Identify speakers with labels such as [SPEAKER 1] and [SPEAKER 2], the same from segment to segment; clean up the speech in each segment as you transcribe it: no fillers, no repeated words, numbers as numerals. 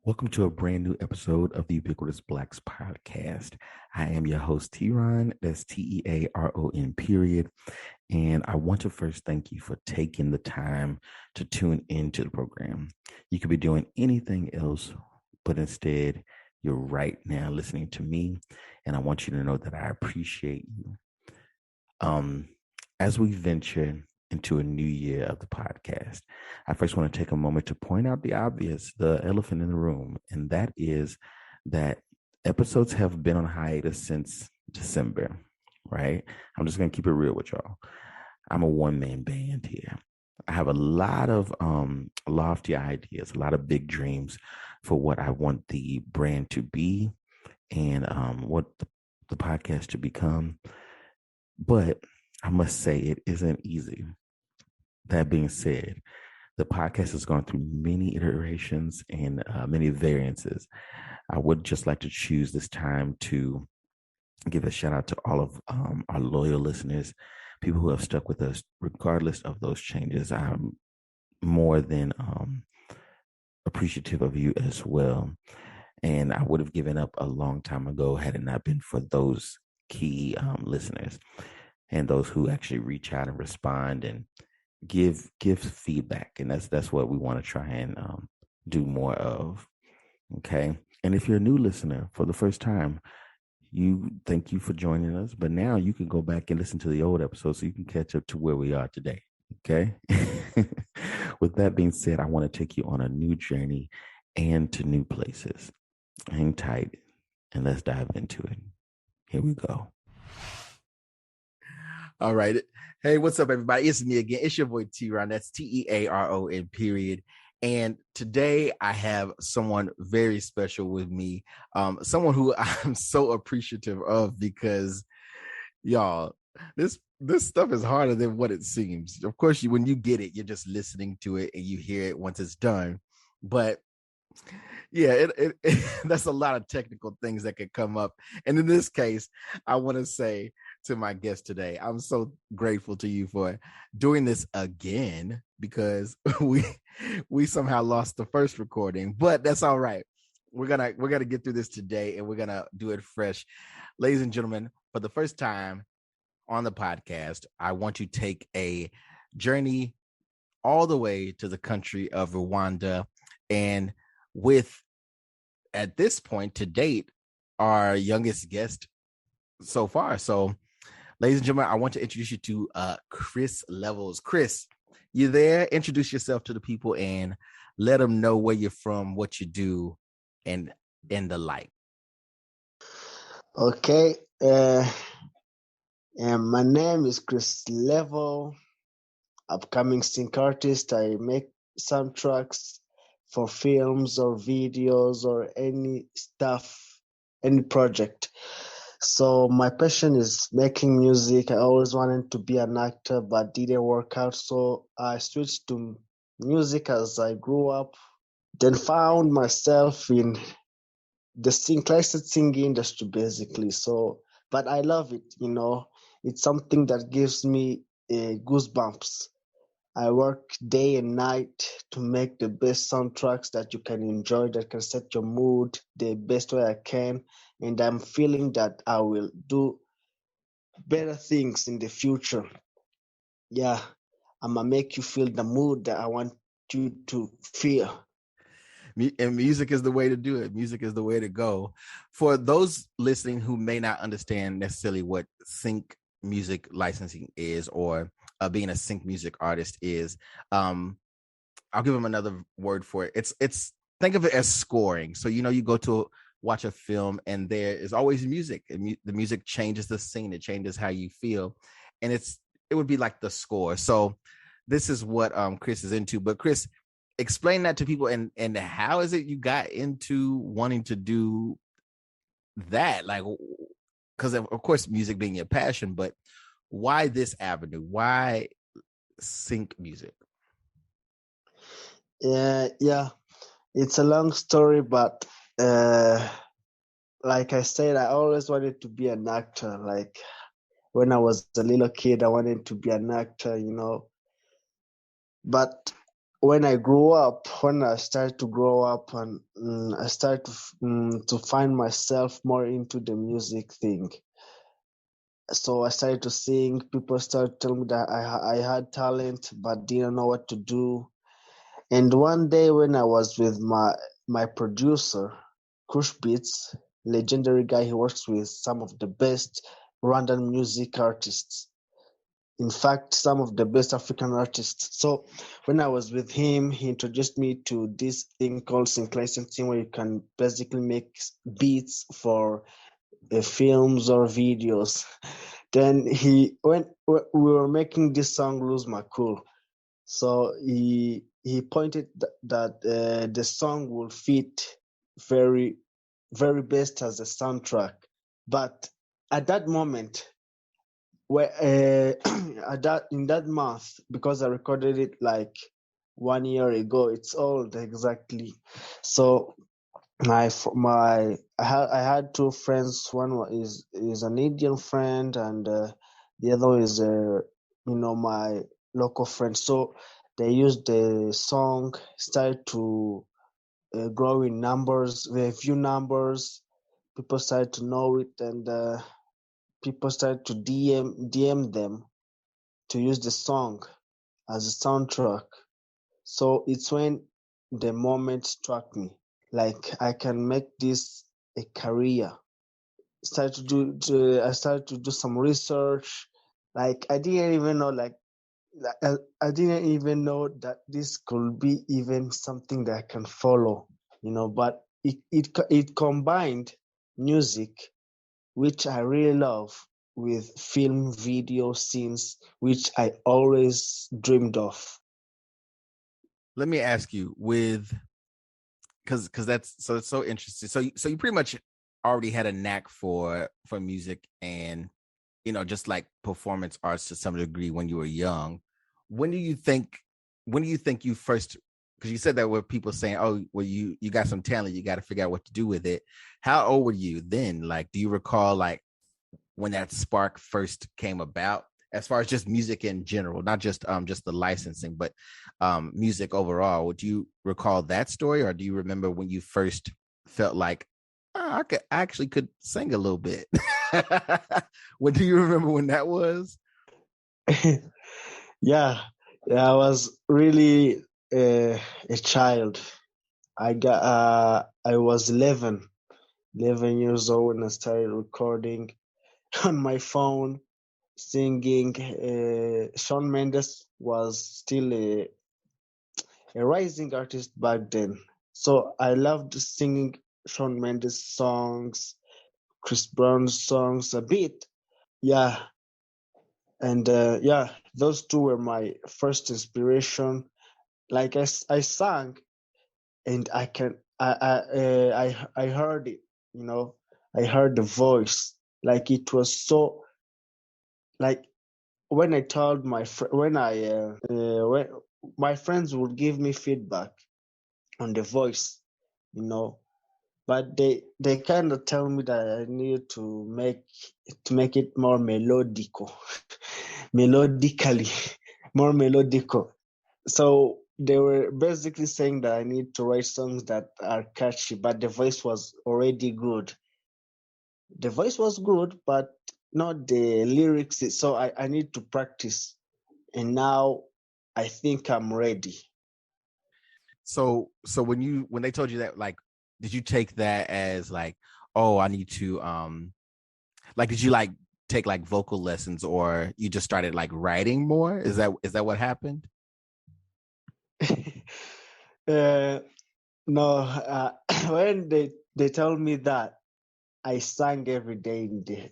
[SPEAKER 1] Welcome to a brand new episode of the Ubiquitous Blacks podcast. I am your host, TeaRon. That's TeaRon, period. And I want to first thank you for taking the time to tune into the program. You could be doing anything else, but instead, you're right now listening to me. And I want you to know that I appreciate you. As we venture into a new year of the podcast, I first want to take a moment to point out the obvious, the elephant in the room, and that is that episodes have been on hiatus since December, right? I'm just going to keep it real with y'all. I'm a one-man band here. I have a lot of lofty ideas, a lot of big dreams for what I want the brand to be and what the podcast to become. But I must say it isn't easy. That being said, the podcast has gone through many iterations and many variances. I would just like to choose this time to give a shout out to all of our loyal listeners, people who have stuck with us regardless of those changes. I'm more than appreciative of you as well. And I would have given up a long time ago had it not been for those key listeners and those who actually reach out and respond and give feedback. And that's what we want to try and do more of. Okay. And if you're a new listener for the first time, thank you for joining us. But now you can go back and listen to the old episodes so you can catch up to where we are today. Okay. With that being said, I want to take you on a new journey and to new places. Hang tight and let's dive into it. Here we go. All right. Hey, what's up, everybody? It's me again. It's your boy TeaRon. That's TeaRon, period. And today I have someone very special with me, someone who I'm so appreciative of because, y'all, this stuff is harder than what it seems. Of course, when you get it, you're just listening to it and you hear it once it's done. But yeah, that's a lot of technical things that could come up. And in this case, I want to say to my guest today, I'm so grateful to you for doing this again because we somehow lost the first recording, but that's all right. We're gonna get through this today and we're gonna do it fresh. Ladies and gentlemen, for the first time on the podcast, I want to take a journey all the way to the country of Rwanda and with, at this point to date, our youngest guest so far. So, ladies and gentlemen, I want to introduce you to Chris Levels. Chris, you there? Introduce yourself to the people and let them know where you're from, what you do, and the like.
[SPEAKER 2] Okay. My name is Chris Level, upcoming sync artist. I make soundtracks for films or videos or any stuff, any project. So my passion is making music. I always wanted to be an actor, but didn't work out. So I switched to music as I grew up, then found myself in the classic singing industry, basically. So, but I love it, it's something that gives me goosebumps. I work day and night to make the best soundtracks that you can enjoy, that can set your mood the best way I can. And I'm feeling that I will do better things in the future. Yeah, I'm going to make you feel the mood that I want you to feel.
[SPEAKER 1] And music is the way to do it. Music is the way to go. For those listening who may not understand necessarily what sync music licensing is or being a sync music artist is, I'll give them another word for it. It's think of it as scoring. So you go to watch a film and there is always music. The music changes the scene. It changes how you feel, and it would be like the score. So this is what Chris is into. But Chris, explain that to people and how is it you got into wanting to do that? Like, because of course music being your passion, but why this avenue? Why sync music?
[SPEAKER 2] Yeah, it's a long story, but like I said, I always wanted to be an actor. Like when I was a little kid, I wanted to be an actor, But when I grew up, when I started to grow up, and I started to find myself more into the music thing. So I started to sing. People started telling me that I had talent, but didn't know what to do. And one day when I was with my producer, Kush Beats, legendary guy, he works with some of the best Rwandan music artists. In fact, some of the best African artists. So when I was with him, he introduced me to this thing called sync licensing, where you can basically make beats for films or videos. Then when we were making this song "Lose My Cool," so he pointed that the song will fit very very best as a soundtrack. But at that moment, where in that month, because I recorded it like 1 year ago, it's old exactly. So I had two friends. One is an Indian friend, and the other is my local friend. So they used the song, started to grow in numbers, view numbers. People started to know it, and people started to DM them to use the song as a soundtrack. So it's when the moment struck me, like I can make this a career. I started to do some research. Like I didn't even know I didn't even know that this could be even something that I can follow, but it combined music, which I really love, with film video scenes, which I always dreamed of.
[SPEAKER 1] Let me ask you, because that's so it's so interesting. So you pretty much already had a knack for music and just like performance arts to some degree when you were young. When do you think you first, because you said that where people saying, oh, well, you got some talent, you got to figure out what to do with it. How old were you then? Like, do you recall like when that spark first came about, as far as just music in general, not just the licensing, but music overall? Do you recall that story, or do you remember when you first felt like, oh, I actually could sing a little bit? What do you remember when that was?
[SPEAKER 2] Yeah, I was really a child. I was 11 years old when I started recording on my phone, singing. Shawn Mendes was still a rising artist back then. So I loved singing Shawn Mendes songs, Chris Brown's songs a bit. Yeah. And those two were my first inspiration. Like I sang, and I heard it, I heard the voice. Like it was so, like when I told when my friends would give me feedback on the voice, you know, but they kind of tell me that I need to make it more melodical, melodically, more melodical. So they were basically saying that I need to write songs that are catchy, but the voice was already good. The voice was good, but not the lyrics. So I need to practice. And now I think I'm ready.
[SPEAKER 1] So when they told you that, like, did you take that as like, oh, I need to like, did you like take like vocal lessons, or you just started like writing more? Is that what happened?
[SPEAKER 2] uh, no, when they told me that, I sang every day in the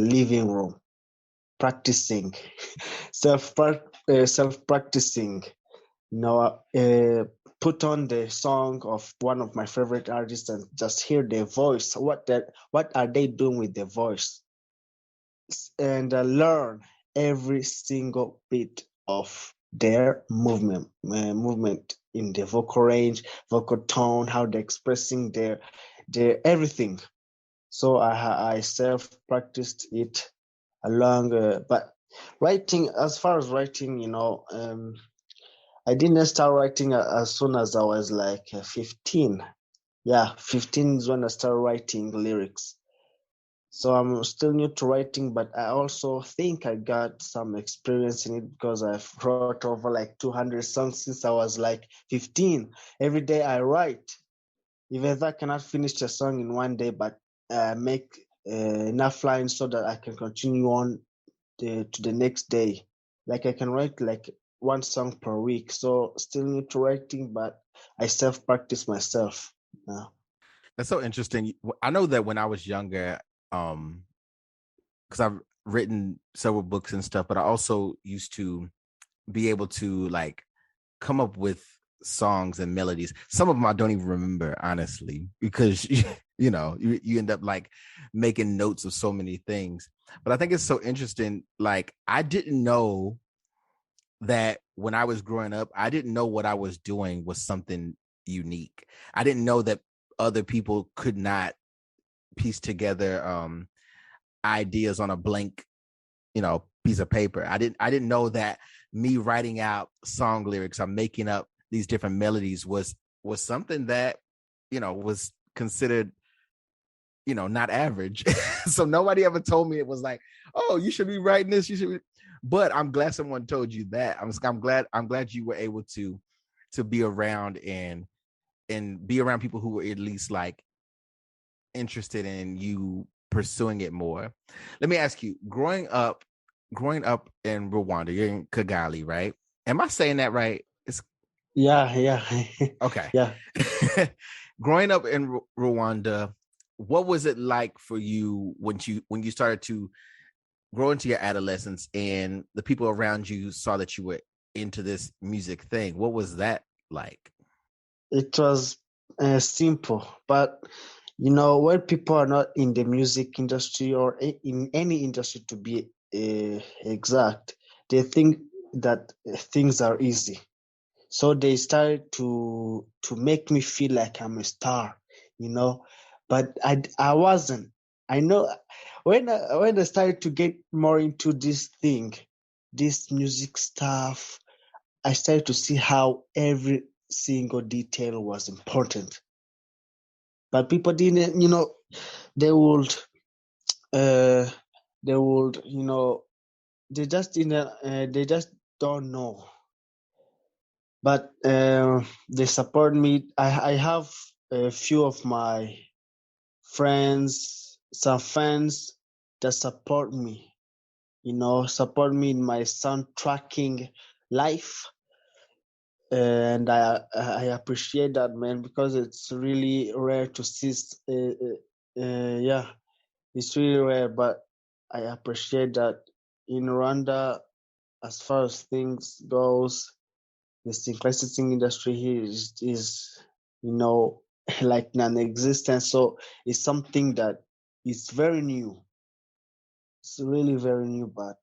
[SPEAKER 2] living room, practicing, self practicing. Put on the song of one of my favorite artists and just hear their voice. What are they doing with their voice? And learn every single bit of their movement in the vocal range, vocal tone, how they're expressing their everything. So I self practiced it along, but writing, as far as writing, I didn't start writing as soon as I was like 15. Yeah, 15 is when I started writing lyrics. So I'm still new to writing, but I also think I got some experience in it because I've wrote over like 200 songs since I was like 15. Every day I write. Even though I cannot finish a song in one day, but make enough lines so that I can continue on to the next day. Like I can write like one song per week. So still new to writing, but I self-practice myself now.
[SPEAKER 1] That's so interesting. I know that when I was younger, because I've written several books and stuff, but I also used to be able to like come up with songs and melodies. Some of them I don't even remember, honestly, because you end up like making notes of so many things. But I think it's so interesting. Like I didn't know that when I was growing up, I didn't know what I was doing was something unique. I didn't know that other people could not piece together ideas on a blank, piece of paper. I didn't know that me writing out song lyrics or making up these different melodies was something that, was considered, not average. So nobody ever told me it was like, oh, you should be writing this. You should be. But I'm glad someone told you that. I'm glad you were able to be around and be around people who were at least like interested in you pursuing it more. Let me ask you, growing up in Rwanda, you're in Kigali, right? Am I saying that right? It's
[SPEAKER 2] Yeah.
[SPEAKER 1] okay.
[SPEAKER 2] Yeah.
[SPEAKER 1] Growing up in Rwanda, what was it like for you when you started to grow into your adolescence and the people around you saw that you were into this music thing? What was that like?
[SPEAKER 2] It was simple, but when people are not in the music industry or in any industry to be exact, they think that things are easy. So they started to make me feel like I'm a star, but I wasn't. I know when I started to get more into this thing, this music stuff, I started to see how every single detail was important. But people didn't, they would, uh, they would, they just didn't, they just don't know. But they support me. I have a few of my friends, some fans that support me, support me in my sound tracking life. And I appreciate that, man, because it's really rare to see. Yeah, it's really rare, but I appreciate that in Rwanda, as far as things goes, the synchronizing industry here is like non-existent. So it's something that is very new. It's really very new, but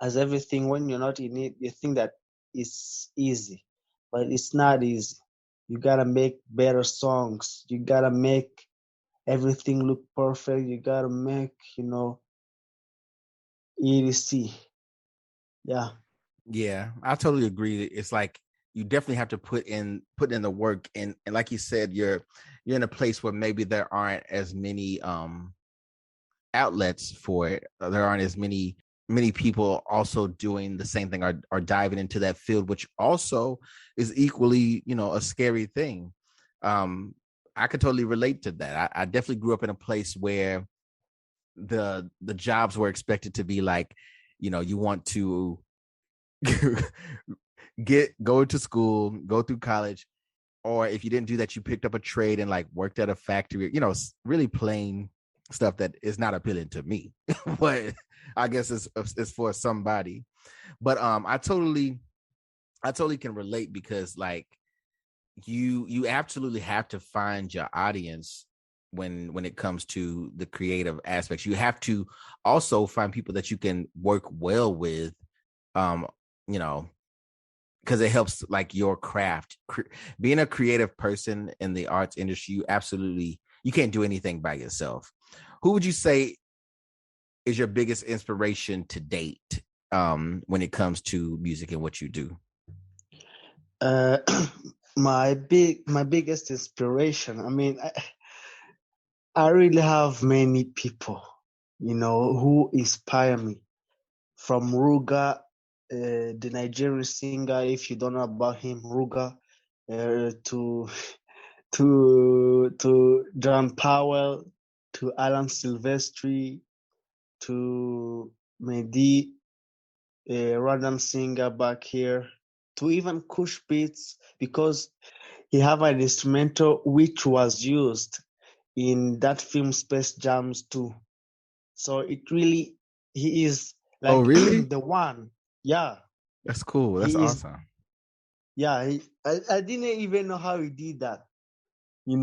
[SPEAKER 2] as everything, when you're not in it, you think that it's easy, but it's not easy. You gotta make better songs. You gotta make everything look perfect. You gotta make, EDC. Yeah.
[SPEAKER 1] Yeah, I totally agree. It's like you definitely have to put in the work, and like you said, you're in a place where maybe there aren't as many outlets for it. There aren't as many people also doing the same thing or diving into that field, which also is equally, a scary thing. I could totally relate to that. I definitely grew up in a place where the jobs were expected to be like, you want to go to school, go through college, or if you didn't do that, you picked up a trade and like worked at a factory, really plain stuff that is not appealing to me. But I guess it's for somebody. But I totally can relate, because like you absolutely have to find your audience when it comes to the creative aspects. You have to also find people that you can work well with, um you know because it helps like your craft. Being a creative person in the arts industry, you can't do anything by yourself. Who would you say is your biggest inspiration to date, when it comes to music and what you do?
[SPEAKER 2] Uh, my biggest inspiration. I mean, I really have many people, who inspire me. From Ruga, the Nigerian singer. If you don't know about him, Ruga, to John Powell, to Alan Silvestri, to Mehdi, a Rwandan singer back here, to even Kush Beats, because he have an instrumental which was used in that film Space Jams too. So he is
[SPEAKER 1] Oh,
[SPEAKER 2] like
[SPEAKER 1] really?
[SPEAKER 2] the one. Yeah,
[SPEAKER 1] That's cool. That's
[SPEAKER 2] he is.
[SPEAKER 1] awesome.
[SPEAKER 2] Yeah, I didn't even know how he did that. He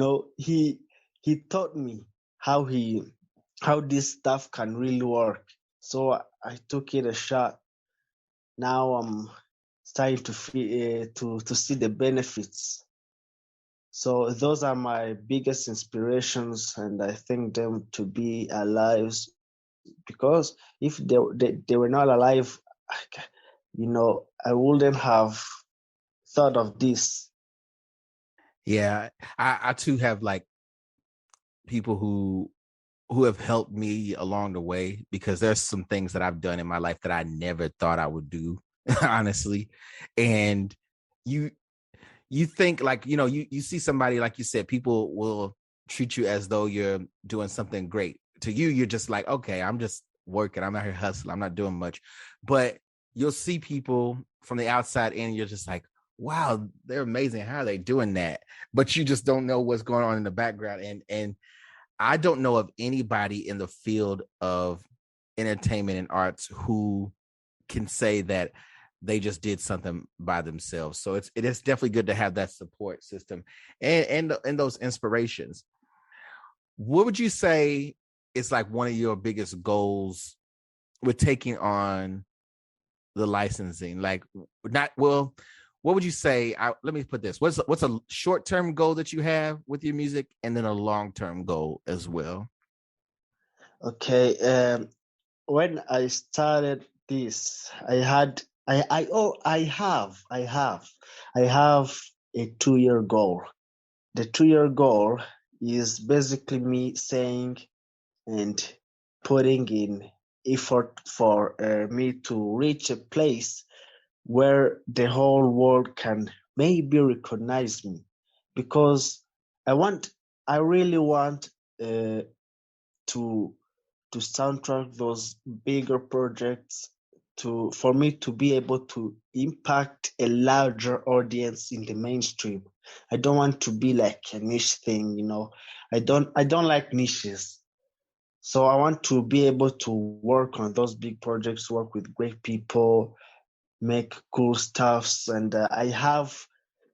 [SPEAKER 2] taught me how this stuff can really work. So I took it a shot. Now I'm starting to see the benefits. So those are my biggest inspirations, and I think them to be alive, because if they were not alive, I wouldn't have thought of this.
[SPEAKER 1] Yeah, I too have like people who have helped me along the way, because there's some things that I've done in my life that I never thought I would do, honestly. And you you think like, you see somebody, like you said, people will treat you as though you're doing something great. To you, you're just like, okay, I'm just working, I'm out here hustling, I'm not doing much. But you'll see people from the outside in, you're just like, wow, they're amazing, how are they doing that? But you just don't know what's going on in the background. And I don't know of anybody in the field of entertainment and arts who can say that they just did something by themselves. So it is definitely good to have that support system and those inspirations. What would you say is like one of your biggest goals with taking on the licensing? Like, not well. What would you say? Let me put this. What's a short-term goal that you have with your music, and then a long-term goal as well?
[SPEAKER 2] Okay. When I started this, I have a 2-year goal. The 2-year goal is basically me saying and putting in effort for me to reach a place where the whole world can maybe recognize me, because I really want to soundtrack those bigger projects, for me to be able to impact a larger audience in the mainstream. I don't want to be like a niche thing. I don't like niches. So I want to be able to work on those big projects, work with great people, make cool stuffs, and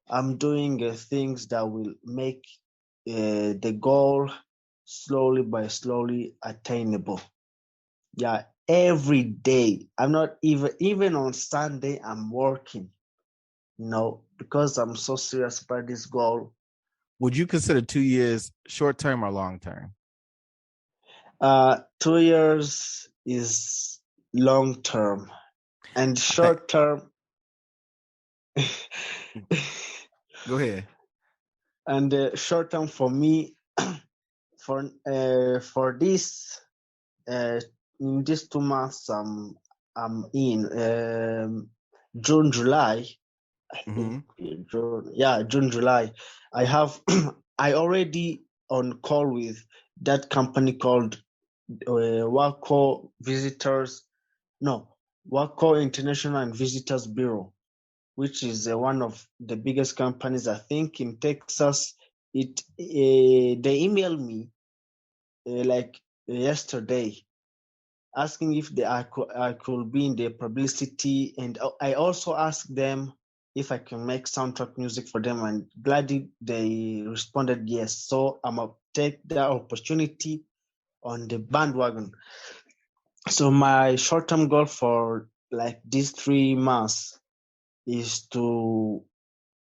[SPEAKER 2] I'm doing things that will make the goal slowly attainable. Yeah, every day. I'm not even on Sunday, I'm working, because I'm so serious about this goal.
[SPEAKER 1] Would you consider 2 years short-term or long-term?
[SPEAKER 2] 2 years is long term, and
[SPEAKER 1] I think.
[SPEAKER 2] short term.
[SPEAKER 1] Go ahead.
[SPEAKER 2] And short term for me, for this in these 2 months, I'm in June, July. I think
[SPEAKER 1] Mm-hmm.
[SPEAKER 2] June, yeah, June, July. I have I already on call with that company called Waco Visitors, no, Waco International and Visitors Bureau, which is one of the biggest companies, I think, in Texas. They emailed me like yesterday, asking if I could be in the publicity, and I also asked them if I can make soundtrack music for them, and gladly they responded yes. So I'm gonna take that opportunity on the bandwagon. So my short-term goal for like these 3 months is to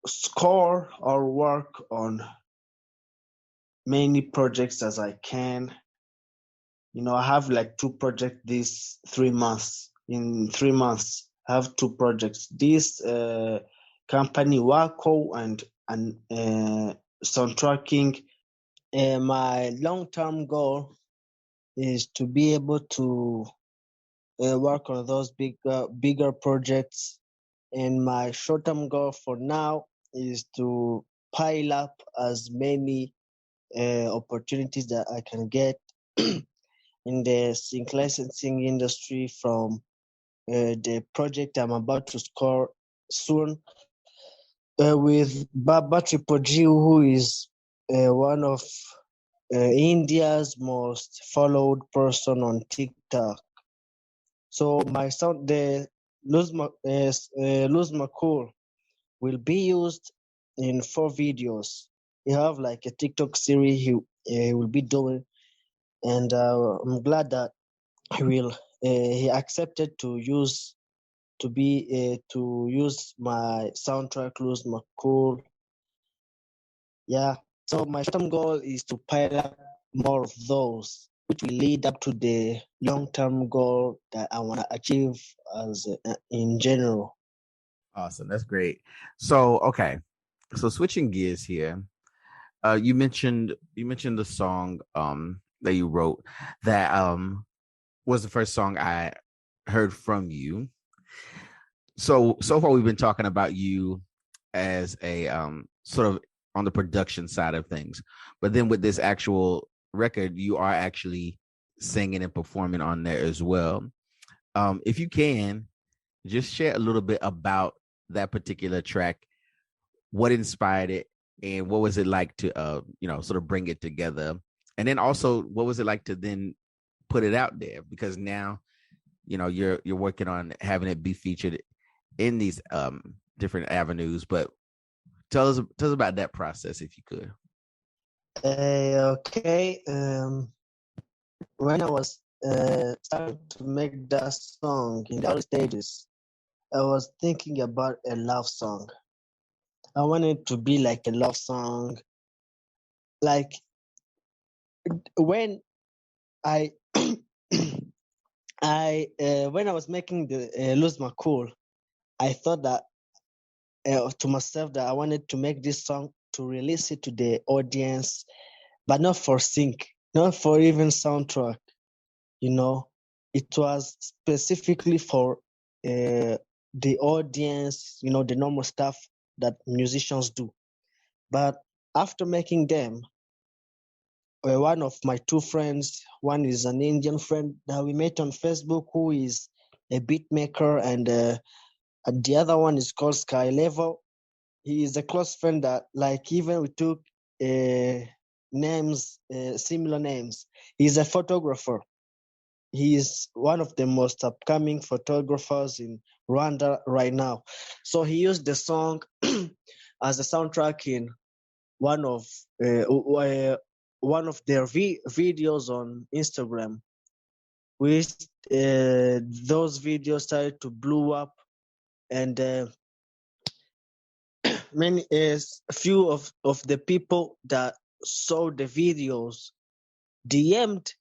[SPEAKER 2] score or work on many projects as I can. I have like 2 projects these 3 months. In 3 months, I have 2 projects. This company Waco and soundtracking. My long-term goal is to be able to work on those bigger projects. And my short-term goal for now is to pile up as many opportunities that I can get in the sync licensing industry from the project I'm about to score soon with Baba Triple G, who is one of India's most followed person on TikTok. So my sound, the Lose My Cool, will be used in 4 videos. He have like a TikTok series he will be doing, and I'm glad that he accepted to use my soundtrack Lose My Cool. Yeah. So my short-term goal is to pile up more of those, which will lead up to the long-term goal that I want to achieve as in general.
[SPEAKER 1] Awesome. That's great. So, okay. So switching gears here, you mentioned the song that you wrote that was the first song I heard from you. So far we've been talking about you as a sort of on the production side of things, but then with this actual record, you are actually singing and performing on there as well. If you can, just share a little bit about that particular track, what inspired it, and what was it like to sort of bring it together, and then also what was it like to then put it out there, because now you're working on having it be featured in these different avenues. But tell us about that process if you could.
[SPEAKER 2] Okay. When I was starting to make that song in the early stages, I was thinking about a love song. I wanted to be like a love song. Like when I when I was making the Lose My Cool, I thought that to myself that I wanted to make this song to release it to the audience, but not for sync, not for even soundtrack. It was specifically for the audience, the normal stuff that musicians do. But after making them, one of my 2 friends, one is an Indian friend that we met on Facebook who is a beat maker, and the other one is called Sky Level. He is a close friend that, like, even we took names, similar names. He's a photographer. He is one of the most upcoming photographers in Rwanda right now. So he used the song as a soundtrack in one of their videos on Instagram. Which those videos started to blow up, and a few of the people that saw the videos DM'd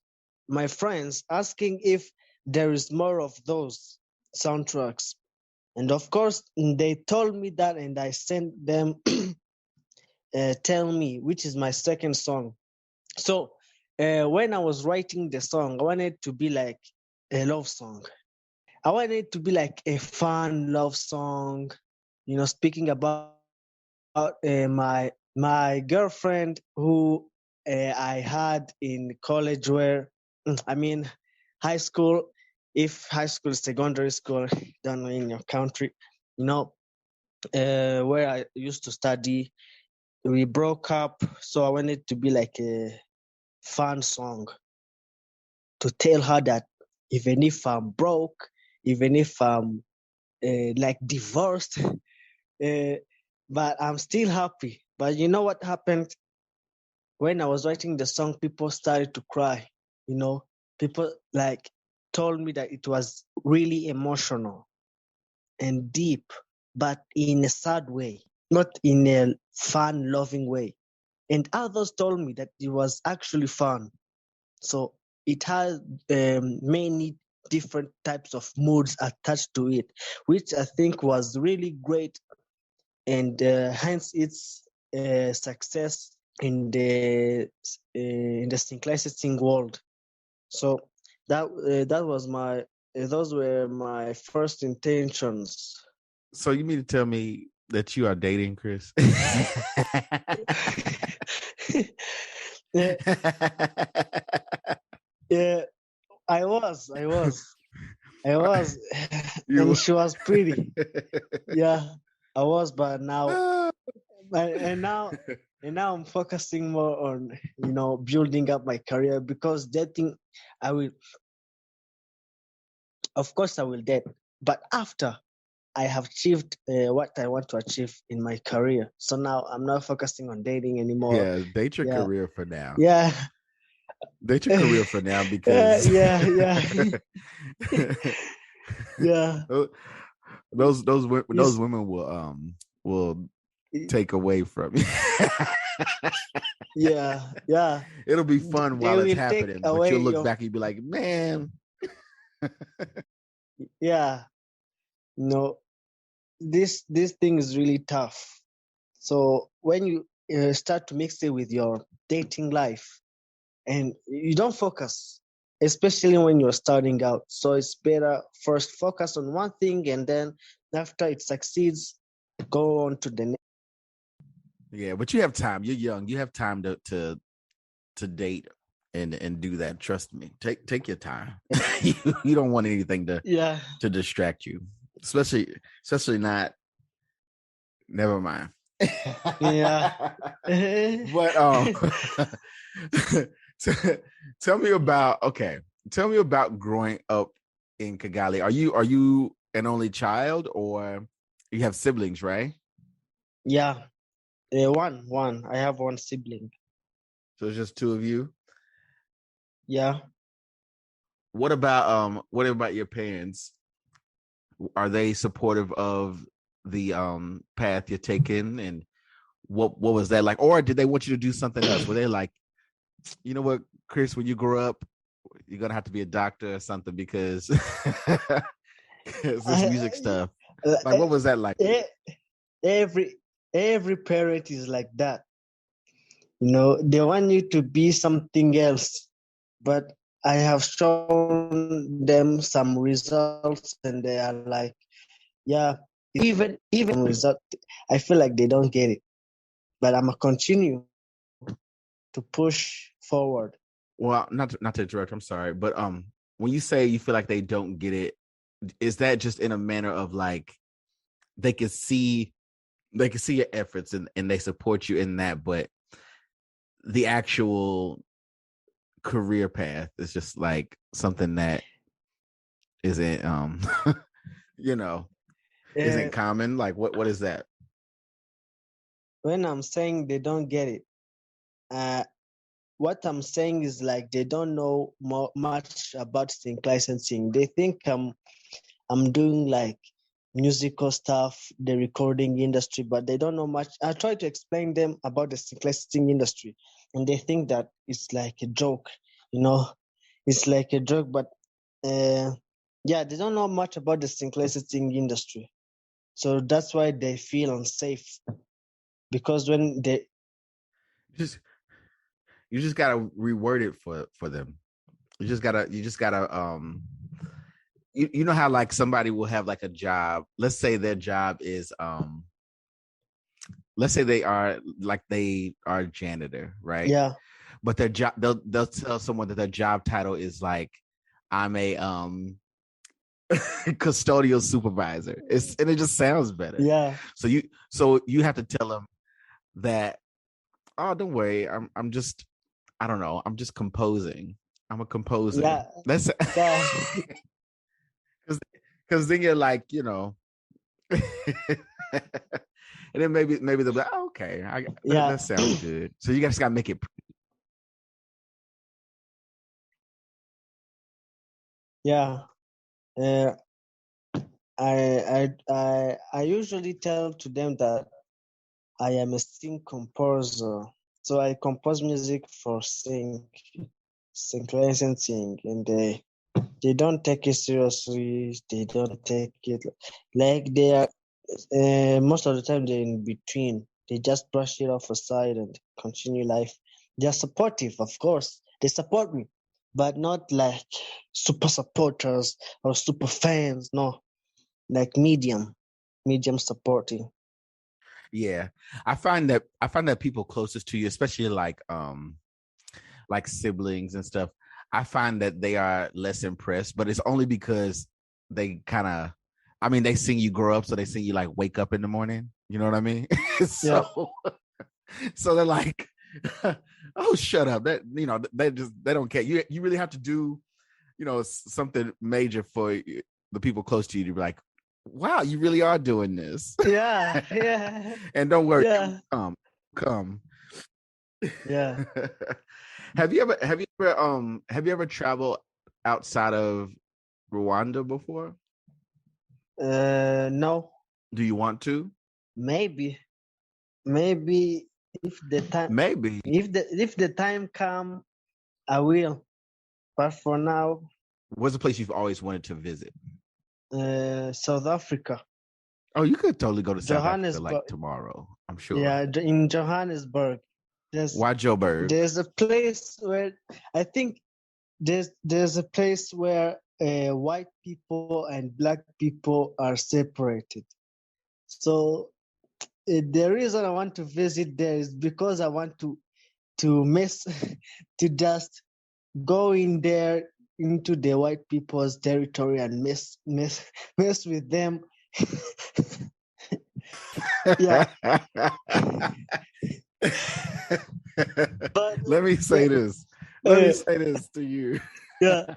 [SPEAKER 2] my friends asking if there is more of those soundtracks. And of course, they told me that, and I sent them Tell Me, which is my second song. So when I was writing the song, I wanted to be like a love song. I wanted it to be like a fun love song, speaking about my girlfriend who I had in college, high school. If high school is secondary school, don't know in your country, where I used to study. We broke up, so I wanted to be like a fun song to tell her that even if I'm broke, even if I'm like divorced, but I'm still happy. But you know what happened? When I was writing the song, people started to cry. People like told me that it was really emotional and deep, but in a sad way, not in a fun, loving way. And others told me that it was actually fun. So it has many different types of moods attached to it, which I think was really great and hence its success in the sync licensing world. So that was my those were my first intentions.
[SPEAKER 1] So you mean to tell me that you are dating Chris?
[SPEAKER 2] Yeah, yeah, I was, and
[SPEAKER 1] You
[SPEAKER 2] she was pretty. Yeah, I was, but now, and now, and now I'm focusing more on building up my career, because dating, I will, of course, I will date, but after I have achieved what I want to achieve in my career. So now I'm not focusing on dating anymore.
[SPEAKER 1] Yeah, date your
[SPEAKER 2] Yeah,
[SPEAKER 1] career for now.
[SPEAKER 2] yeah,
[SPEAKER 1] Date your career for now, because
[SPEAKER 2] yeah, yeah.
[SPEAKER 1] those
[SPEAKER 2] It's,
[SPEAKER 1] women will take away from you.
[SPEAKER 2] yeah.
[SPEAKER 1] It'll be fun
[SPEAKER 2] They
[SPEAKER 1] while it's
[SPEAKER 2] will take
[SPEAKER 1] happening, but
[SPEAKER 2] away
[SPEAKER 1] you'll look
[SPEAKER 2] your,
[SPEAKER 1] back and you'll be like, man.
[SPEAKER 2] yeah. No, this thing is really tough. So when you start to mix it with your dating life, and you don't focus, especially when you're starting out. So it's better first focus on one thing, and then after it succeeds, go on to the next.
[SPEAKER 1] Yeah, but you have time. You're young. You have time to date and do that. Trust me. Take your time. You don't want anything to distract you, especially not. Never mind.
[SPEAKER 2] Yeah.
[SPEAKER 1] But tell me about growing up in Kigali. Are you an only child, or you have siblings, right?
[SPEAKER 2] Yeah. One. I have one sibling.
[SPEAKER 1] So it's just two of you.
[SPEAKER 2] Yeah.
[SPEAKER 1] What about your parents? Are they supportive of the path you're taking, and what was that like? Or did they want you to do something else? Were they like, you know what, Chris, when you grow up, you're gonna have to be a doctor or something, because this music stuff. Like, what was that like?
[SPEAKER 2] Every every parent is like that. They want you to be something else, but I have shown them some results, and they are like, yeah, even result. I feel like they don't get it, but I'm gonna continue to push forward.
[SPEAKER 1] Well, not to interrupt. I'm sorry, but when you say you feel like they don't get it, is that just in a manner of like they can see your efforts, and they support you in that, but the actual career path is just like something that isn't you know
[SPEAKER 2] Uh,
[SPEAKER 1] isn't common? Like, what is that?
[SPEAKER 2] when I'm saying they don't get it, uh, what I'm saying is like they don't know much about sync licensing. They think I'm doing like musical stuff, the recording industry, but they don't know much. I try to explain them about the sync licensing industry, and they think that it's like a joke, you know, it's like a joke. But yeah, they don't know much about the sync licensing industry, so that's why they feel unsafe, because when they
[SPEAKER 1] Just you just gotta reword it for them. You just gotta you know how like somebody will have like a job. Let's say their job is let's say they are a janitor, right?
[SPEAKER 2] yeah
[SPEAKER 1] But their job, they'll tell someone that their job title is like, I'm a custodial supervisor. And it just sounds better.
[SPEAKER 2] yeah
[SPEAKER 1] So you have to tell them that, oh, don't worry, I'm just, I don't know, I'm just composing. I'm a composer.
[SPEAKER 2] yeah
[SPEAKER 1] That's
[SPEAKER 2] yeah
[SPEAKER 1] because then you're like, and then maybe they'll be like, oh, okay,
[SPEAKER 2] yeah
[SPEAKER 1] that sounds good. So you just gotta make it.
[SPEAKER 2] yeah. Uh, I usually tell to them that I am a sync composer. So I compose music for sync licensing, and they don't take it seriously. They don't take it like they are. Most of the time they're in between. They just brush it off aside and continue life. They're supportive, of course. They support me, but not like super supporters or super fans. No, like medium supporting.
[SPEAKER 1] Yeah, I find that people closest to you, especially like siblings and stuff, I find that they are less impressed, but it's only because they kind of, I mean, they seen you grow up, so they seen you like wake up in the morning. You know what I mean?
[SPEAKER 2] Yeah.
[SPEAKER 1] So they're like, oh, shut up. That, they don't care. You really have to do, something major for the people close to you to be like, wow, you really are doing this.
[SPEAKER 2] Yeah. Yeah.
[SPEAKER 1] And don't worry,
[SPEAKER 2] Yeah.
[SPEAKER 1] come.
[SPEAKER 2] Yeah.
[SPEAKER 1] Have you ever traveled outside of Rwanda before?
[SPEAKER 2] No.
[SPEAKER 1] Do you want to?
[SPEAKER 2] Maybe if the time
[SPEAKER 1] Maybe.
[SPEAKER 2] if the time come, I will. But for now,
[SPEAKER 1] What's a place you've always wanted to visit?
[SPEAKER 2] South Africa,
[SPEAKER 1] Oh, you could totally go to South Africa like
[SPEAKER 2] Johannesburg.
[SPEAKER 1] tomorrow, I'm sure.
[SPEAKER 2] Yeah, in Johannesburg.
[SPEAKER 1] Why Joburg?
[SPEAKER 2] There's a place where I think there's a place where white people and black people are separated. So the reason I want to visit there is because I want to mess to just go in there into the white people's territory and mess with them. Yeah. But
[SPEAKER 1] Let me say this. Let me say this to you.
[SPEAKER 2] Yeah.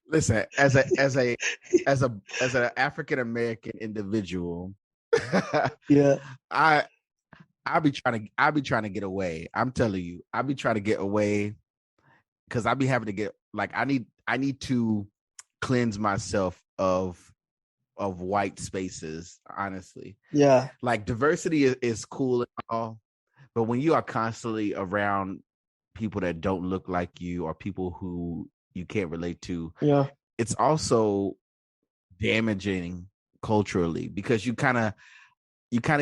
[SPEAKER 1] Listen, as an African American individual,
[SPEAKER 2] Yeah.
[SPEAKER 1] I'll be trying to get away. I'm telling you, I'll be trying to get away because I'll be having to get like I need to cleanse myself of white spaces, honestly.
[SPEAKER 2] Yeah.
[SPEAKER 1] Like diversity is cool and all, but when you are constantly around people that don't look like you or people who you can't relate to,
[SPEAKER 2] Yeah.
[SPEAKER 1] it's also damaging culturally because you kind of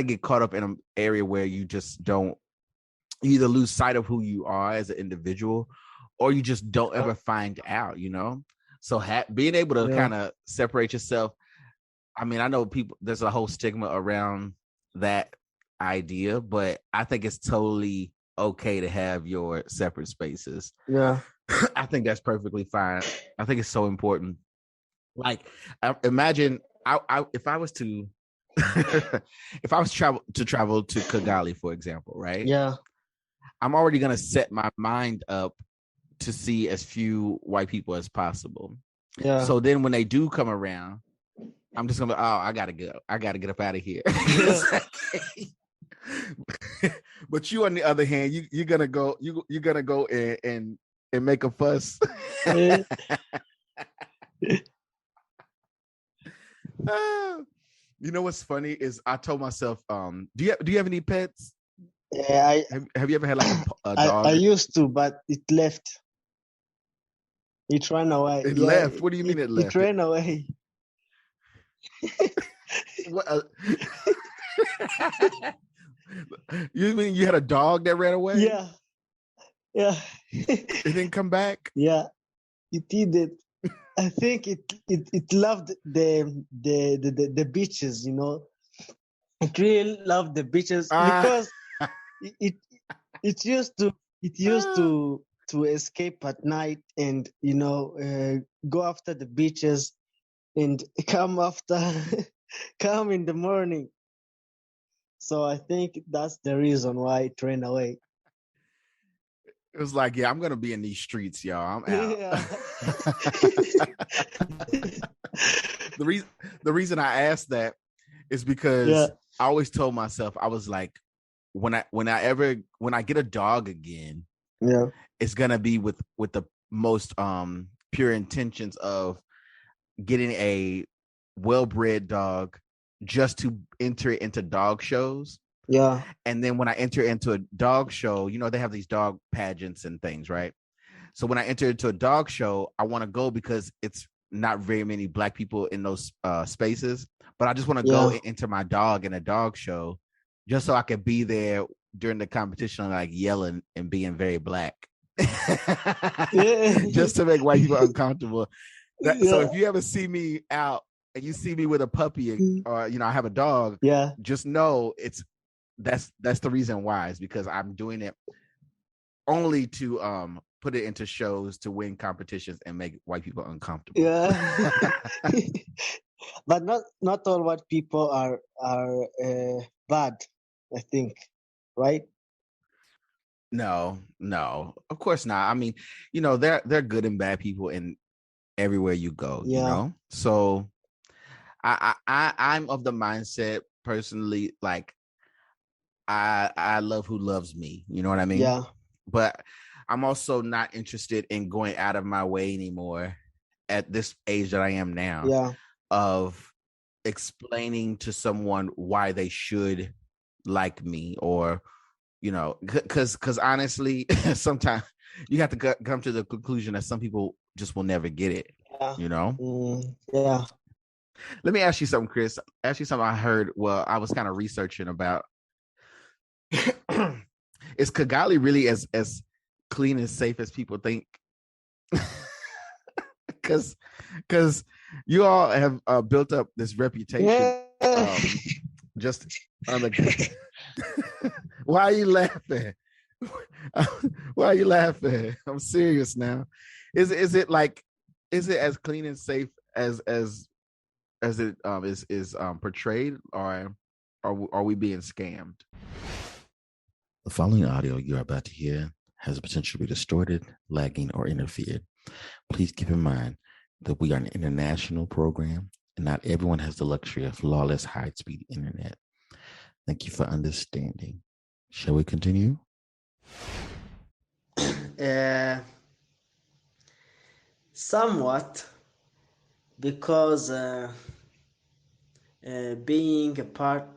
[SPEAKER 1] get caught up in an area where you just don't, you either lose sight of who you are as an individual or you just don't ever find out, so being able to kind of separate yourself. I mean, I know people, there's a whole stigma around that idea, but I think it's totally okay to have your separate spaces.
[SPEAKER 2] Yeah.
[SPEAKER 1] I think that's perfectly fine. I think it's so important. Like, imagine if I was to if I was travel to Kigali, for example, right?
[SPEAKER 2] Yeah.
[SPEAKER 1] I'm already gonna set my mind up to see as few white people as possible.
[SPEAKER 2] Yeah.
[SPEAKER 1] So then when they do come around, I'm just gonna I gotta get up out of here. But you, on the other hand, you're gonna go and make a fuss. You know what's funny is I told myself, do you have any pets?
[SPEAKER 2] Yeah,
[SPEAKER 1] have you ever had like a dog?
[SPEAKER 2] I used to, but it left. It ran away.
[SPEAKER 1] It left. What do you mean it left?
[SPEAKER 2] It ran away.
[SPEAKER 1] What? You mean you had a dog that ran away?
[SPEAKER 2] Yeah. Yeah.
[SPEAKER 1] It didn't come back?
[SPEAKER 2] Yeah, it did. I think it loved the beaches, It really loved the beaches because it used to escape at night and go after the beaches and come in the morning. So I think that's the reason why it ran away.
[SPEAKER 1] It was like, yeah, I'm gonna be in these streets, y'all. I'm out. Yeah. The reason I asked that is because I always told myself, I was like, when I get a dog again, it's gonna be with the most pure intentions of getting a well-bred dog just to enter into dog shows.
[SPEAKER 2] Yeah.
[SPEAKER 1] And then when I enter into a dog show, they have these dog pageants and things, right? So when I enter into a dog show, I want to go because it's not very many Black people in those spaces, but I just want to go
[SPEAKER 2] Yeah.
[SPEAKER 1] into my dog in a dog show just so I could be there during the competition, like yelling and being very Black. Just to make white people uncomfortable. So if you ever see me out and you see me with a puppy, or I have a dog,
[SPEAKER 2] Yeah.
[SPEAKER 1] just know that's the reason why. Is because I'm doing it only to put it into shows to win competitions and make white people uncomfortable.
[SPEAKER 2] Yeah. But not all white people are bad, I think, right?
[SPEAKER 1] No, of course not. I mean, they're good and bad people in everywhere you go.
[SPEAKER 2] Yeah.
[SPEAKER 1] So I'm of the mindset personally, like I love who loves me. You know what I mean?
[SPEAKER 2] Yeah.
[SPEAKER 1] But I'm also not interested in going out of my way anymore at this age that I am now.
[SPEAKER 2] Yeah.
[SPEAKER 1] Of explaining to someone why they should like me, or because honestly, sometimes you have to come to the conclusion that some people just will never get it.
[SPEAKER 2] Yeah. Yeah.
[SPEAKER 1] Let me ask you something, Chris. Ask you something I heard. Well, I was kind of researching about. Is Kigali really as clean and safe as people think? Because you all have built up this reputation. Just on the. Why are you laughing? Why are you laughing? I'm serious now. Is it as clean and safe as it is portrayed, or are we being scammed? The following audio you're about to hear has the potential to be distorted, lagging, or interfered. Please keep in mind that we are an international program and not everyone has the luxury of flawless high-speed internet. Thank you for understanding. Shall we continue?
[SPEAKER 2] Somewhat, because being a part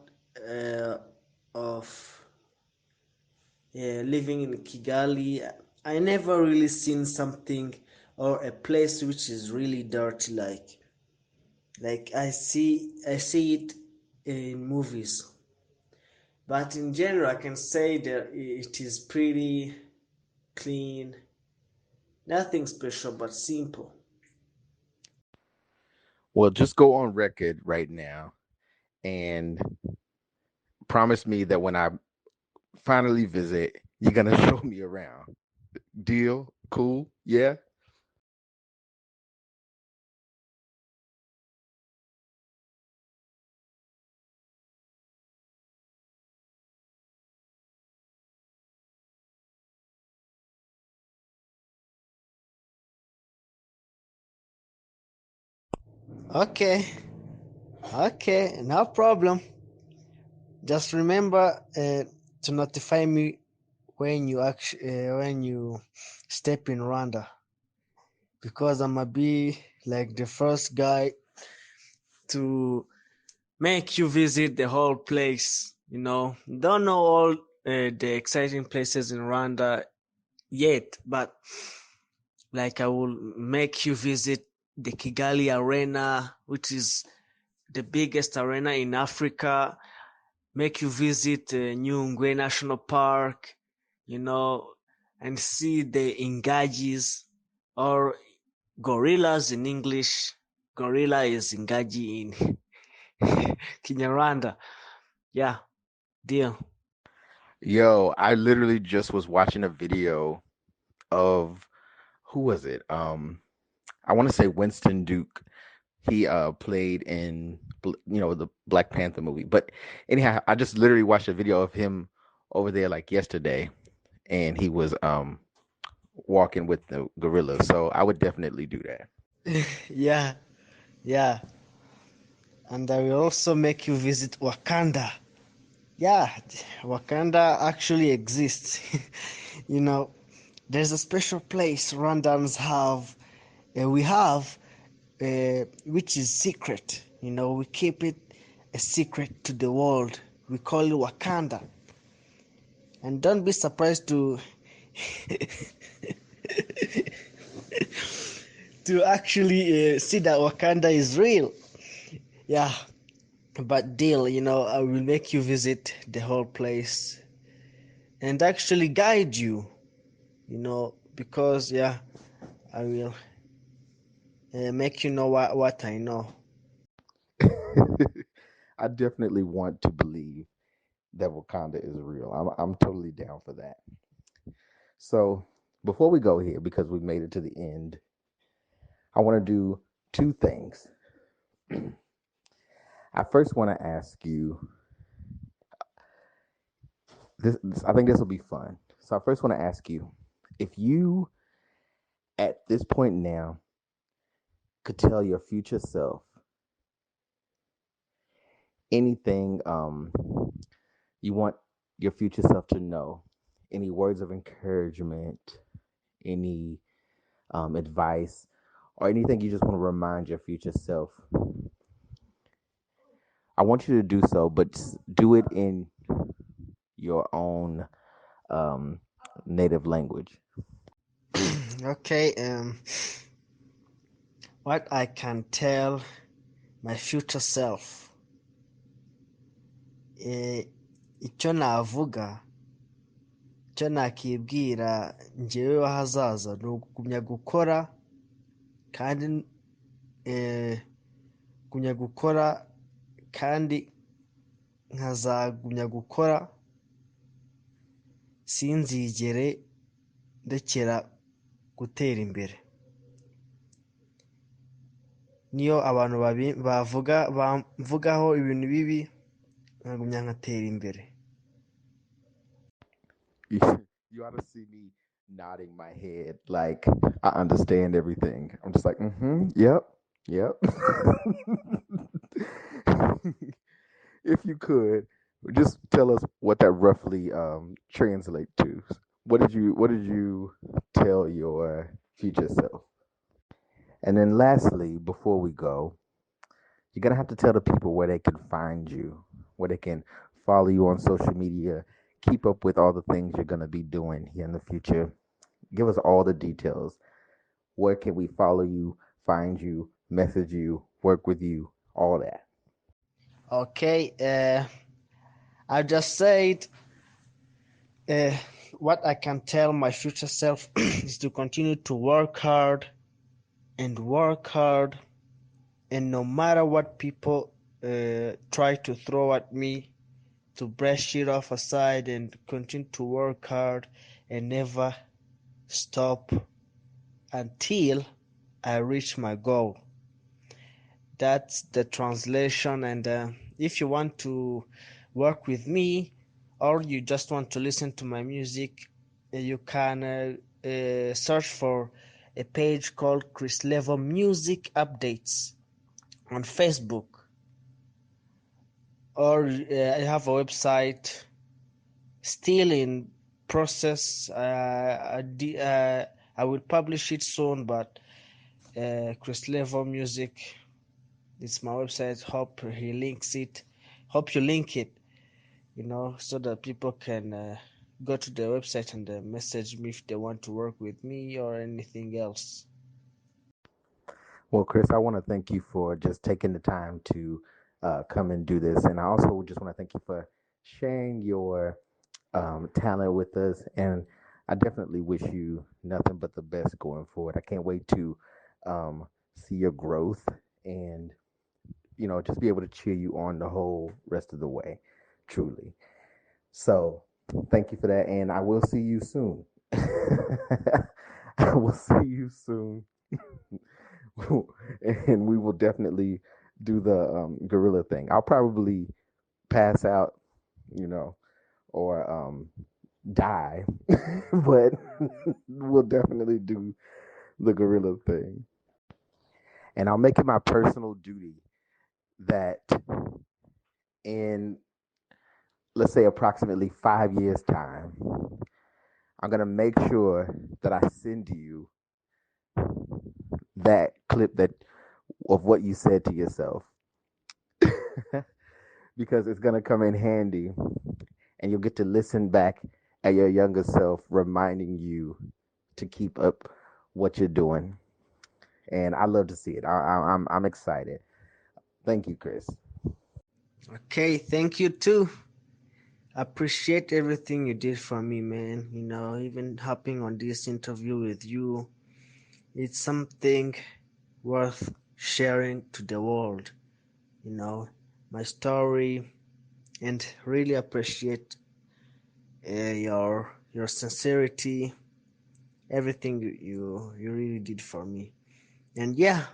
[SPEAKER 2] of living in Kigali, I never really seen something or a place which is really dirty like I see it in movies. But in general, I can say that it is pretty clean. Nothing special, but simple.
[SPEAKER 1] Well, just go on record right now and promise me that when I finally visit, you're going to show me around. Deal? Cool? Yeah?
[SPEAKER 2] Okay, no problem. Just remember to notify me when you step in Rwanda, because I'm gonna be like the first guy to make you visit the whole place. Don't know all the exciting places in Rwanda yet, but like I will make you visit the Kigali Arena, which is the biggest arena in Africa. Make you visit Nyungwe National Park, and see the ingajis, or gorillas in English. Gorilla is ingaji in Kinyarwanda. Yeah, deal.
[SPEAKER 1] Yo, I literally just was watching a video of who was it? I want to say Winston Duke. He played in the Black Panther movie. But anyhow, I just literally watched a video of him over there like yesterday, and he was walking with the gorilla. So I would definitely do that.
[SPEAKER 2] Yeah, yeah. And I will also make you visit Wakanda. Yeah, Wakanda actually exists. There's a special place Rwandans have, we have, which is secret. We keep it a secret to the world. We call it Wakanda. And don't be surprised to to actually see that Wakanda is real. Yeah, but deal, I will make you visit the whole place and actually guide you, because yeah, I will make you know what I know.
[SPEAKER 1] I definitely want to believe that Wakanda is real. I'm totally down for that. So before we go here, because we made it to the end, I want to do two things. I first want to ask you this. I think this will be fun. So I first want to ask you if you, at this point now, could tell your future self anything you want your future self to know, any words of encouragement, any advice, or anything you just want to remind your future self, I want you to do so, but do it in your own um, native language.
[SPEAKER 2] Okay, what I can tell my future self, icyo navuga, icyo nakibwira njyewe w'ahazaza ni ukugumya gukora kandi gumya gukora kandi nkazagumya gukora, sinzigere ndekera gutera imbere. Niyo abantu bamvugaho ibintu bibi, nkagumya nkatera imbere.
[SPEAKER 1] You ought to see me nodding my head like I understand everything. I'm just like, yep, yep. If you could, just tell us what that roughly translate to. What did you tell your future self? And then lastly, before we go, you're gonna have to tell the people where they can find you, where they can follow you on social media, keep up with all the things you're gonna be doing here in the future. Give us all the details. Where can we follow you, find you, message you, work with you, all that?
[SPEAKER 2] Okay, I just said uh, what I can tell my future self is to continue to work hard and work hard, and no matter what people try to throw at me, to brush it off aside and continue to work hard and never stop until I reach my goal. That's the translation. And if you want to work with me, or you just want to listen to my music, you can search for a page called Chris Level Music Updates on Facebook, or I have a website still in process. I will publish it soon, but Chris Level Music, it's my website. Hope he links it. Hope you link it, so that people can go to the website and message me if they want to work with me or anything else.
[SPEAKER 1] Well, Chris, I want to thank you for just taking the time to come and do this. And I also just want to thank you for sharing your talent with us. And I definitely wish you nothing but the best going forward. I can't wait to see your growth and, just be able to cheer you on the whole rest of the way, truly. So thank you for that. And I will see you soon. I will see you soon. And we will definitely do the gorilla thing. I'll probably pass out, or die, but we'll definitely do the gorilla thing. And I'll make it my personal duty that in, let's say, approximately 5 years' time, I'm going to make sure that I send you that clip of what you said to yourself. Because it's going to come in handy and you'll get to listen back at your younger self reminding you to keep up what you're doing. and I love to see it. I'm excited. Thank you, Chris.
[SPEAKER 2] Okay, thank you too. Appreciate everything you did for me, man. Even hopping on this interview with you, it's something worth sharing to the world. My story, and really appreciate your sincerity, everything you really did for me. And yeah,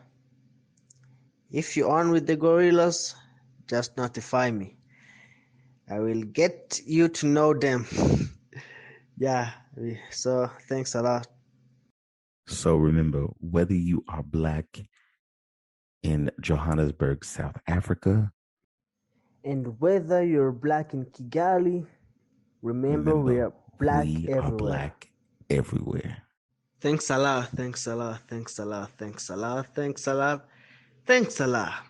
[SPEAKER 2] if you're on with the gorillas, just notify me. I will get you to know them. Yeah, so thanks a lot.
[SPEAKER 1] So remember, whether you are Black in Johannesburg, South Africa,
[SPEAKER 2] And whether you're Black in Kigali, remember we
[SPEAKER 1] remember,
[SPEAKER 2] are Black
[SPEAKER 1] we are
[SPEAKER 2] everywhere.
[SPEAKER 1] Black everywhere.
[SPEAKER 2] Thanks a lot, thanks a lot, thanks a lot, thanks a lot, thanks a lot, thanks a lot.